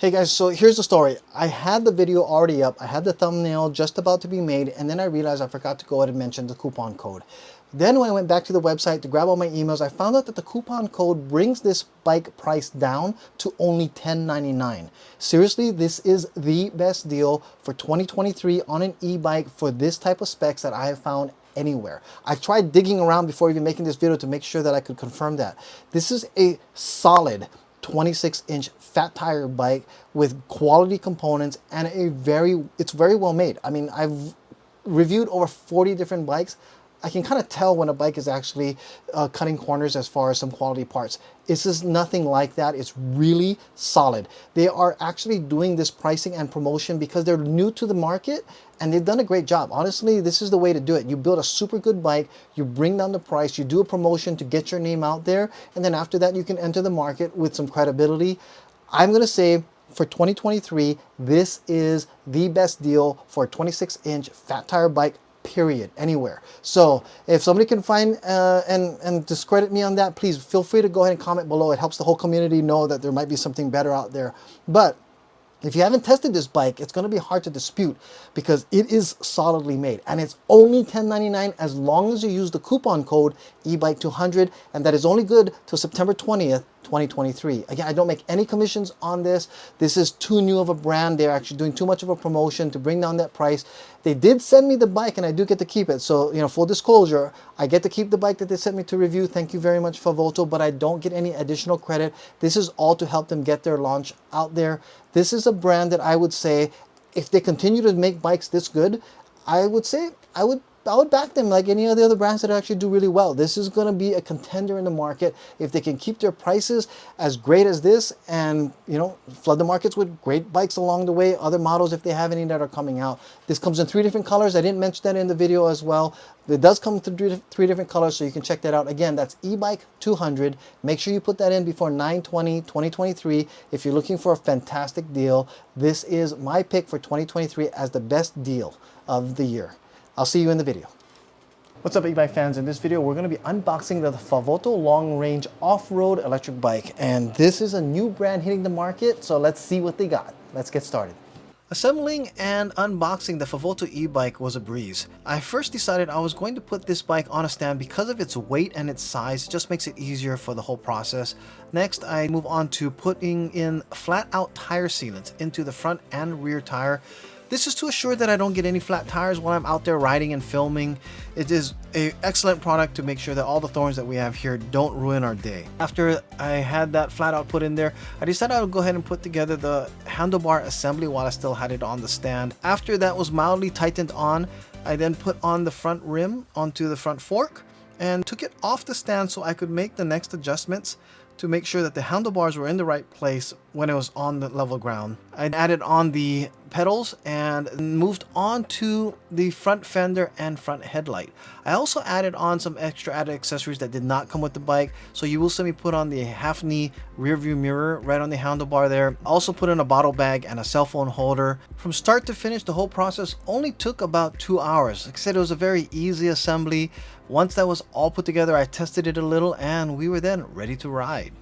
Hey guys, so here's the story. I had the video already up. I had the thumbnail just about to be made, and then I realized I forgot to go ahead and mention the coupon code. Then when I went back to the website to grab all my emails, I found out that the coupon code brings this bike price down to only $10.99. Seriously, this is the best deal for 2023 on an e-bike for this type of specs that I have found anywhere. I tried digging around before even making this video to make sure that I could confirm that. This is a solid 26-inch fat tire bike with quality components and it's very well made. I mean, I've reviewed over 40 different bikes. I can kind of tell when a bike is actually cutting corners as far as some quality parts. This is nothing like that. It's really solid. They are actually doing this pricing and promotion because they're new to the market, and they've done a great job. Honestly, this is the way to do it. You build a super good bike, you bring down the price, you do a promotion to get your name out there, and then after that you can enter the market with some credibility. I'm going to say for 2023, this is the best deal for a 26-inch fat tire bike, period, anywhere. So if somebody can find and discredit me on that, please feel free to go ahead and comment below. It helps the whole community know that there might be something better out there. But if you haven't tested this bike, it's going to be hard to dispute because it is solidly made, and it's only $10.99 as long as you use the coupon code eBike200, and that is only good till September 20th, 2023. Again, I don't make any commissions on this. This is too new of a brand. They're actually doing too much of a promotion to bring down that price. They did send me the bike, and I do get to keep it. So, you know, full disclosure, I get to keep the bike that they sent me to review. Thank you very much, FAVOTO, but I don't get any additional credit. This is all to help them get their launch out there. This is a brand that I would say, if they continue to make bikes this good, I would say I would back them like any of the other brands that actually do really well. This is going to be a contender in the market if they can keep their prices as great as this and, you know, flood the markets with great bikes along the way, other models if they have any that are coming out. This comes in 3 different colors. I didn't mention that in the video as well. It does come in 3 different colors, so you can check that out. Again, that's eBike200. Make sure you put that in before 9/20/2023 if you're looking for a fantastic deal. This is my pick for 2023 as the best deal of the year. I'll see you in the video. What's up, e-bike fans? In this video, we're going to be unboxing the FAVOTO long-range off-road electric bike. And this is a new brand hitting the market, so let's see what they got. Let's get started. Assembling and unboxing the FAVOTO e-bike was a breeze. I first decided I was going to put this bike on a stand because of its weight and its size. It just makes it easier for the whole process. Next, I move on to putting in flat-out tire sealants into the front and rear tire. This is to assure that I don't get any flat tires when I'm out there riding and filming. It is an excellent product to make sure that all the thorns that we have here don't ruin our day. After I had that flat out put in there, I decided I would go ahead and put together the handlebar assembly while I still had it on the stand. After that was mildly tightened on, I then put on the front rim onto the front fork and took it off the stand so I could make the next adjustments to make sure that the handlebars were in the right place when it was on the level ground. I added on the pedals and moved on to the front fender and front headlight. I also added on some extra added accessories that did not come with the bike, so you will see me put on the Hafny rear view mirror right on the handlebar there. Also put in a bottle bag and a cell phone holder. From start to finish, the whole process only took about 2 hours. Like I said, it was a very easy assembly. Once that was all put together, I tested it a little and we were then ready to ride.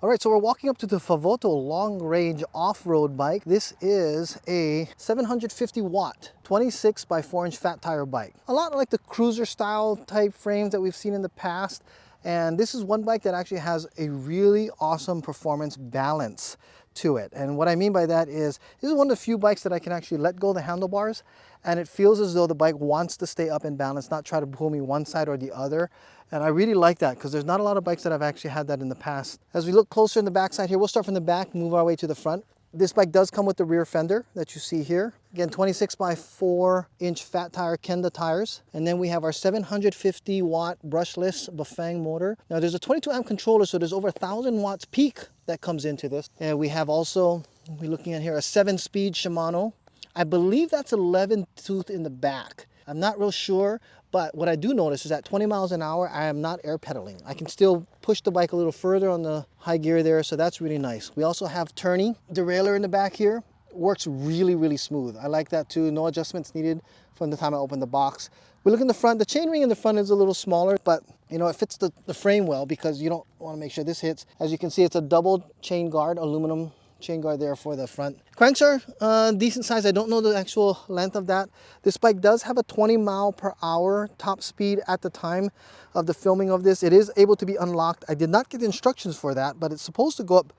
All right, so we're walking up to the FAVOTO long-range off-road bike. This is a 750 watt, 26 by 4-inch fat tire bike. A lot like the cruiser style type frames that we've seen in the past. And this is one bike that actually has a really awesome performance balance to it. And what I mean by that is, this is one of the few bikes that I can actually let go the handlebars and it feels as though the bike wants to stay up in balance, not try to pull me one side or the other. And I really like that because there's not a lot of bikes that I've actually had that in the past. As we look closer in the back side here, we'll start from the back, move our way to the front. This bike does come with the rear fender that you see here. Again, 26 by 4-inch fat tire Kenda tires. And then we have our 750 watt brushless Bafang motor. Now there's a 22 amp controller, so there's over 1,000 watts peak that comes into this. And we have also, we're looking at here, a 7-speed Shimano. I believe that's 11 tooth in the back. I'm not real sure, but what I do notice is at 20 miles an hour, I am not air pedaling. I can still push the bike a little further on the high gear there, so that's really nice. We also have turning derailleur in the back here. Works really, really smooth. I like that too. No adjustments needed from the time I opened the box. We look in the front. The chainring in the front is a little smaller, but you know, it fits the frame well because you don't want to make sure this hits. As you can see, it's a double chain guard, aluminum chain guard there for the front. Cranks are decent size. I don't know the actual length of that. This bike does have a 20 mile per hour top speed at the time of the filming of this. It is able to be unlocked. I did not get instructions for that, but it's supposed to go up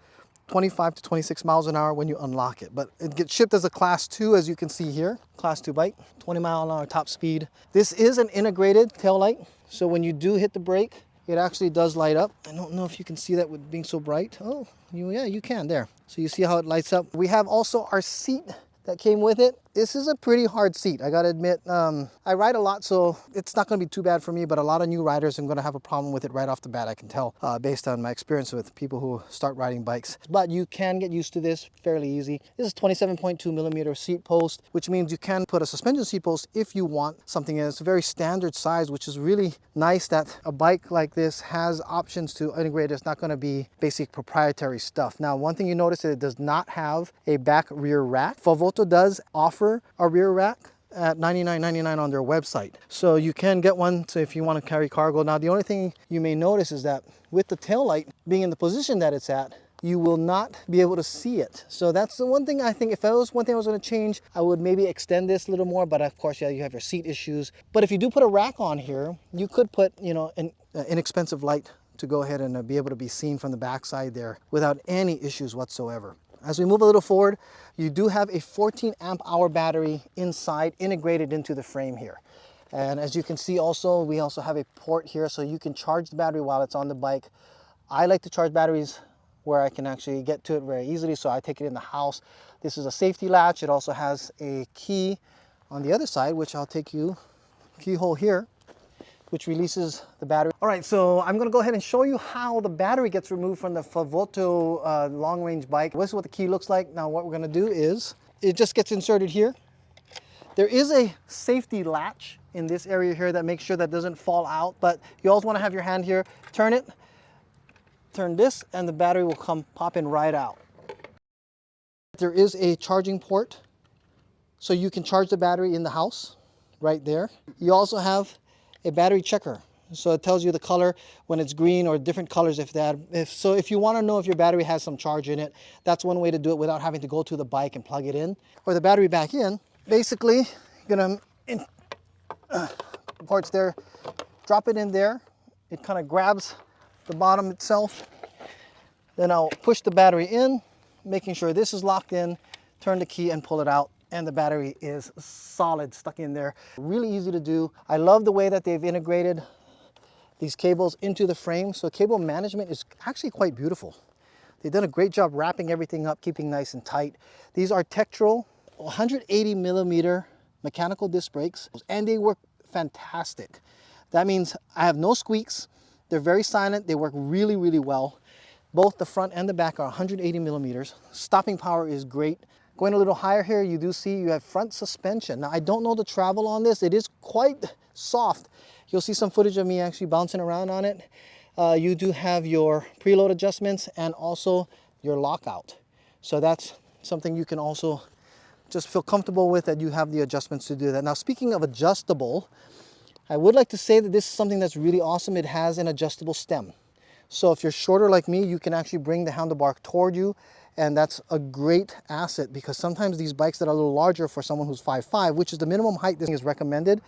25 to 26 miles an hour when you unlock it. But it gets shipped as a class 2, as you can see here. Class 2 bike, 20 mile an hour top speed. This is an integrated tail light. So when you do hit the brake, it actually does light up. I don't know if you can see that with being so bright. Oh, yeah, you can there. So you see how it lights up. We have also our seat that came with it. This is a pretty hard seat, I gotta admit. I ride a lot, so it's not gonna be too bad for me, but a lot of new riders are gonna have a problem with it right off the bat, I can tell, based on my experience with people who start riding bikes. But you can get used to this fairly easy. This is 27.2 millimeter seat post, which means you can put a suspension seat post if you want something that's a very standard size, which is really nice that a bike like this has options to integrate. It's not gonna be basic proprietary stuff. Now, one thing you notice is it does not have a back rear rack. FAVOTO does offer a rear rack at $99.99 on their website. So you can get one so if you want to carry cargo. Now, the only thing you may notice is that with the tail light being in the position that it's at, you will not be able to see it. So that's the one thing I think, if that was one thing I was going to change, I would maybe extend this a little more, but of course, yeah, you have your seat issues. But if you do put a rack on here, you could put, you know, an inexpensive light to go ahead and be able to be seen from the backside there without any issues whatsoever. As we move a little forward, you do have a 14 amp hour battery inside, integrated into the frame here. And as you can see also, we also have a port here so you can charge the battery while it's on the bike. I like to charge batteries where I can actually get to it very easily, so I take it in the house. This is a safety latch. It also has a key on the other side, which I'll take you, keyhole here, which releases the battery. All right, so I'm gonna go ahead and show you how the battery gets removed from the FAVOTO long-range bike. This is what the key looks like. Now what we're gonna do is, it just gets inserted here. There is a safety latch in this area here that makes sure that doesn't fall out, but you always wanna have your hand here, turn it, turn this, and the battery will come popping right out. There is a charging port, so you can charge the battery in the house, right there. You also have a battery checker. So it tells you the color when it's green or different colors if you want to know if your battery has some charge in it, that's one way to do it without having to go to the bike and plug it in. Or the battery back in, basically, you're gonna, ports there, drop it in there. It kind of grabs the bottom itself. Then I'll push the battery in, making sure this is locked in, turn the key and pull it out. And the battery is solid, stuck in there. Really easy to do. I love the way that they've integrated these cables into the frame. So cable management is actually quite beautiful. They've done a great job wrapping everything up, keeping nice and tight. These are Tektro 180 millimeter mechanical disc brakes, and they work fantastic. That means I have no squeaks. They're very silent. They work really, really well. Both the front and the back are 180 millimeters. Stopping power is great. Going a little higher here, you do see you have front suspension. Now, I don't know the travel on this. It is quite soft. You'll see some footage of me actually bouncing around on it. You do have your preload adjustments and also your lockout. So that's something you can also just feel comfortable with, that you have the adjustments to do that. Now, speaking of adjustable, I would like to say that this is something that's really awesome. It has an adjustable stem. So if you're shorter like me, you can actually bring the handlebar toward you, and that's a great asset because sometimes these bikes that are a little larger for someone who's 5'5", which is the minimum height this thing is recommended,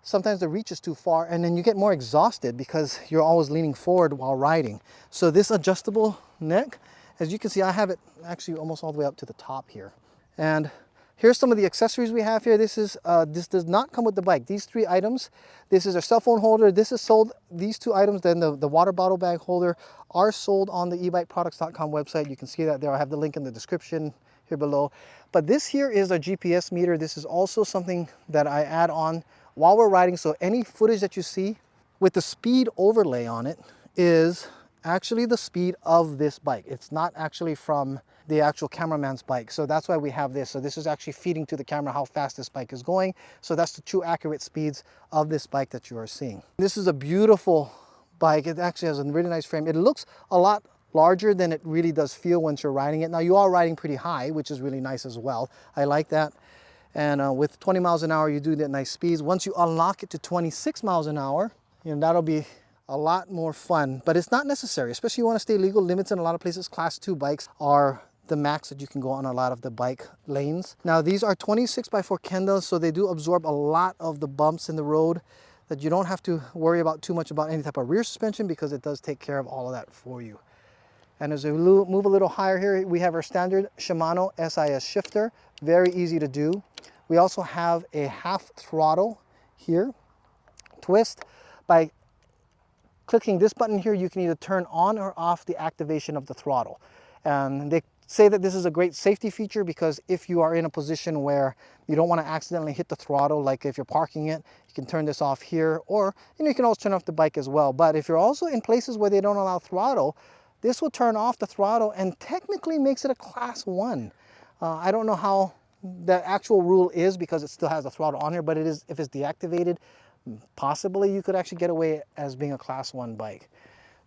sometimes the reach is too far and then you get more exhausted because you're always leaning forward while riding. So this adjustable neck, as you can see, I have it actually almost all the way up to the top here. And here's some of the accessories we have here. This does not come with the bike. These 3 items, this is a cell phone holder. This is sold, these 2 items, then the water bottle bag holder are sold on the ebikeproducts.com website. You can see that there. I have the link in the description here below. But this here is a GPS meter. This is also something that I add on while we're riding. So any footage that you see with the speed overlay on it is actually the speed of this bike. It's not actually from the actual cameraman's bike. So that's why we have this. So this is actually feeding to the camera how fast this bike is going. So that's the true accurate speeds of this bike that you are seeing. This is a beautiful bike. It actually has a really nice frame. It looks a lot larger than it really does feel once you're riding it. Now you are riding pretty high, which is really nice as well. I like that. And with 20 miles an hour, you do get nice speeds. Once you unlock it to 26 miles an hour, you know, that'll be a lot more fun, but it's not necessary, especially you want to stay legal. Limits in a lot of places. Class 2 bikes are the max that you can go on a lot of the bike lanes. Now these are 26x4 Kendas, so they do absorb a lot of the bumps in the road that you don't have to worry about too much about any type of rear suspension because it does take care of all of that for you. And as we move a little higher here, we have our standard Shimano SIS shifter, very easy to do. We also have a half throttle here, twist. By clicking this button here, you can either turn on or off the activation of the throttle. And they say that this is a great safety feature because if you are in a position where you don't want to accidentally hit the throttle, like if you're parking it, you can turn this off here, or you can also turn off the bike as well. But if you're also in places where they don't allow throttle, this will turn off the throttle and technically makes it a class 1. I don't know how the actual rule is because it still has a throttle on here, but it is, if it's deactivated, possibly you could actually get away as being a class 1 bike.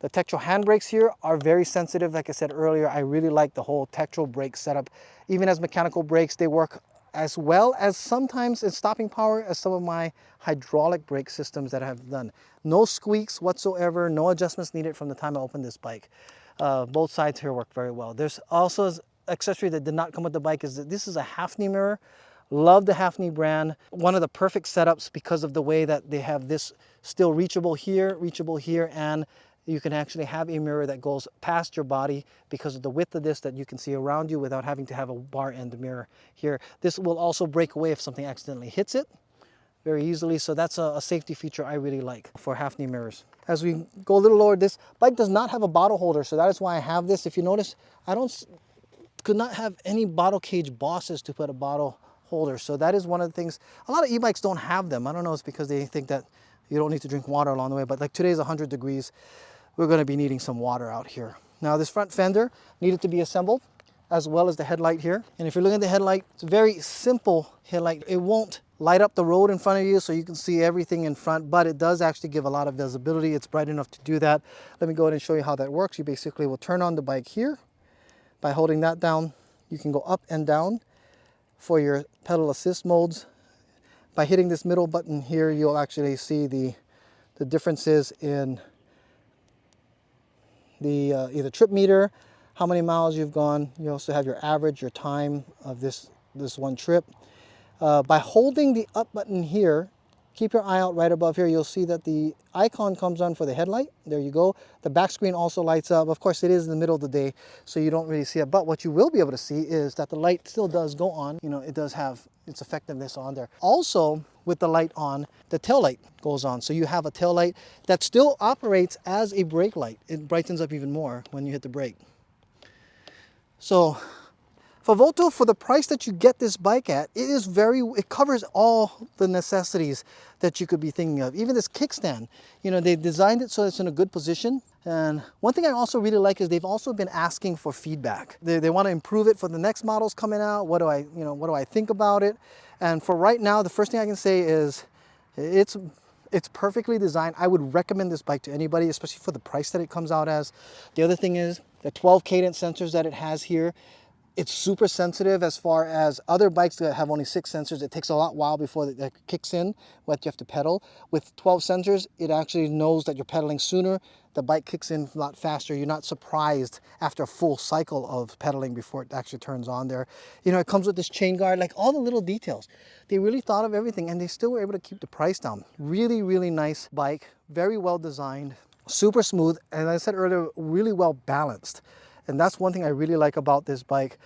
The Tektro handbrakes here are very sensitive. Like I said earlier, I really like the whole Tektro brake setup. Even as mechanical brakes, they work as well as sometimes in stopping power as some of my hydraulic brake systems that I have done. No squeaks whatsoever, no adjustments needed from the time I opened this bike. Both sides here work very well. There's also an accessory that did not come with the bike. Is that this is a Hafny mirror. Love the Hafny brand. One of the perfect setups because of the way that they have this still reachable here, and you can actually have a mirror that goes past your body because of the width of this that you can see around you without having to have a bar end mirror here. This will also break away if something accidentally hits it very easily. So that's a safety feature I really like for Hafny mirrors. As we go a little lower, this bike does not have a bottle holder, so that is why I have this. If you notice, I could not have any bottle cage bosses to put a bottle holder. So that is one of the things. A lot of e-bikes don't have them. I don't know, it's because they think that you don't need to drink water along the way, but like today's 100 degrees. We're going to be needing some water out here. Now this front fender needed to be assembled, as well as the headlight here. And if you're looking at the headlight, it's a very simple headlight. It won't light up the road in front of you so you can see everything in front, but it does actually give a lot of visibility. It's bright enough to do that. Let me go ahead and show you how that works. You basically will turn on the bike here. By holding that down, you can go up and down for your pedal assist modes. By hitting this middle button here, you'll actually see the differences in the either trip meter, how many miles you've gone. You also have your average, your time of this one trip. By holding the up button here, keep your eye out right above here. You'll see that the icon comes on for the headlight. There you go. The back screen also lights up. Of course, it is in the middle of the day, so you don't really see it. But what you will be able to see is that the light still does go on. You know, it does have its effectiveness on there. Also, with the light on, the tail light goes on. So you have a tail light that still operates as a brake light. It brightens up even more when you hit the brake. So FAVOTO, for the price that you get this bike at, it covers all the necessities that you could be thinking of. Even this kickstand, you know, they designed it so it's in a good position. And one thing I also really like is they've also been asking for feedback. They want to improve it for the next models coming out. What do I think about it? And for right now, the first thing I can say is it's perfectly designed. I would recommend this bike to anybody, especially for the price that it comes out as. The other thing is the 12 cadence sensors that it has here It's super sensitive as far as other bikes that have only 6 sensors. It takes a lot while before that kicks in, what you have to pedal. With 12 sensors, it actually knows that you're pedaling sooner. The bike kicks in a lot faster. You're not surprised after a full cycle of pedaling before it actually turns on there. You know, it comes with this chain guard, like all the little details. They really thought of everything, and they still were able to keep the price down. Really, really nice bike, very well designed, super smooth, and as I said earlier, really well balanced. And that's one thing I really like about this bike.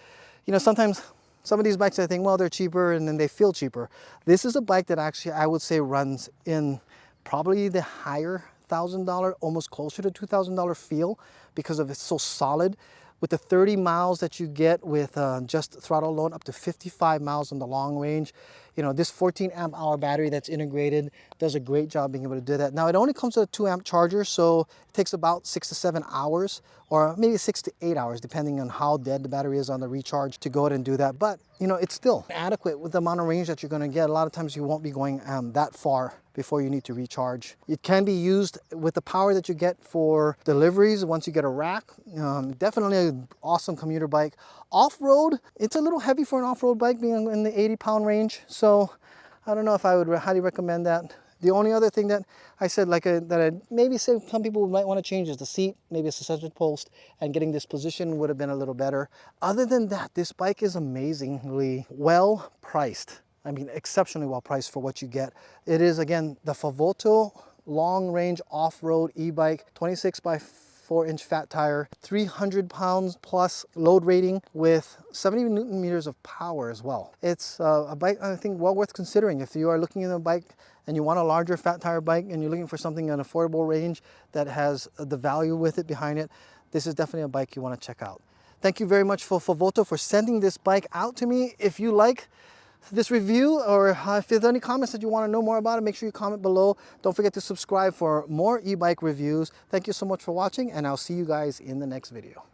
You know, sometimes some of these bikes I think, well, they're cheaper and then they feel cheaper. This is a bike that actually I would say runs in probably the higher $1,000, almost closer to $2,000 feel, because of it's so solid. With the 30 miles that you get with just throttle alone, up to 55 miles on the long range. You know, this 14 amp hour battery that's integrated does a great job being able to do that. Now, it only comes with a 2 amp charger, so it takes about 6 to 7 hours, or maybe 6 to 8 hours, depending on how dead the battery is on the recharge, to go ahead and do that. But, you know, it's still adequate with the amount of range that you're gonna get. A lot of times you won't be going that far before you need to recharge. It can be used with the power that you get for deliveries once you get a rack. Definitely an awesome commuter bike. Off-road, it's a little heavy for an off-road bike, being in the 80-pound range. So I don't know if I would highly recommend that. The only other thing that I said, that I'd maybe say some people might want to change is the seat, maybe a suspension post, and getting this position would have been a little better. Other than that, this bike is amazingly well priced. I mean, exceptionally well priced for what you get. It is, again, the FAVOTO long range off-road e-bike, 26 by 4-inch fat tire, 300 pounds plus load rating with 70 Newton meters of power as well. It's a bike I think well worth considering if you are looking at a bike and you want a larger fat tire bike and you're looking for something in an affordable range that has the value with it behind it. This is definitely a bike you want to check out. Thank you very much for FAVOTO for sending this bike out to me. If you like this review, or if there's any comments that you want to know more about it, make sure you comment below. Don't forget to subscribe for more e-bike reviews. Thank you so much for watching, and I'll see you guys in the next video.